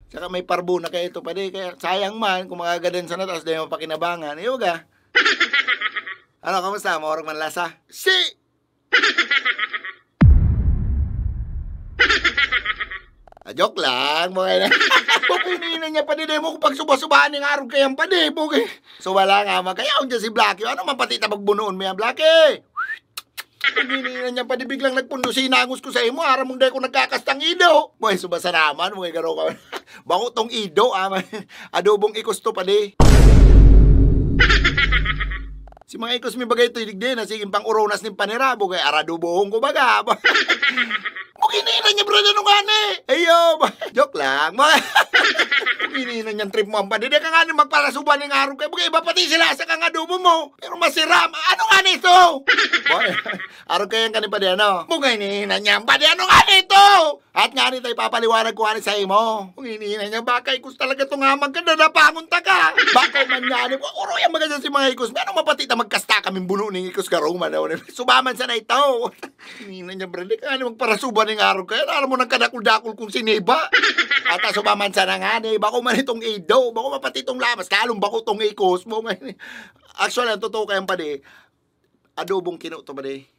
Saka may parbo na kayo ito pa di. Kaya sayang man kung magagadan sa natas dahil mapakinabangan. Iyo ga. Ano, kamusta? Maurag man lasa? Si! Joke lang, mga ina. Pupininan niya pa di mo kung pagsuba-subahan ng araw kayang pa di. Suba lang nga, magkayaon dyan si Blacky. Ano man pati tabagbunoon mo yan, Blacky? Pupininan niya pa di biglang nagpundo sinangos ko sa imo. Ara mong day ko nagkakastang ido. Mga suba sa naman, mga garo ka. Bango tong ido, adobong ikusto pa di. Si mga ikos mi bagay ito, ilig din, nasiging pang uronas ng panirabo, kaya aradubohong ko baga. Mukininan niya, brother, nung gani. Ayo, joke lang. Mukininan niyang trip mo ang pandi. Di ka nga magparasuban ng araw kayo. Iba pati sila sa kang adobo mo. Pero masiram. Ano nga nito? Araw kayo yung kanipadi, ano? Mukininan niya ang pandi. Ano nga nito? At nga nito, ipapaliwanag ko nga sa imo. Mukininan niya, baka ikos talaga itong hamag ka. Nadapangon ta ka. Baka man nga, uro yung maganda si mga ikos. Ano mapati ta magkasta kaming buno ng ikos karuman. Subaman sa na ito. Mukininan niya, brother. Di ka nga magparasuban ng araw kayo. Alam mo nang kadakul-dakul kung siniba. At subaman sa na nga, bako man itong ido. Bako mapati itong lamas. Lalong bako itong ikos mo. Actually, ang totoo kayang pa di, adobong kino to ba di?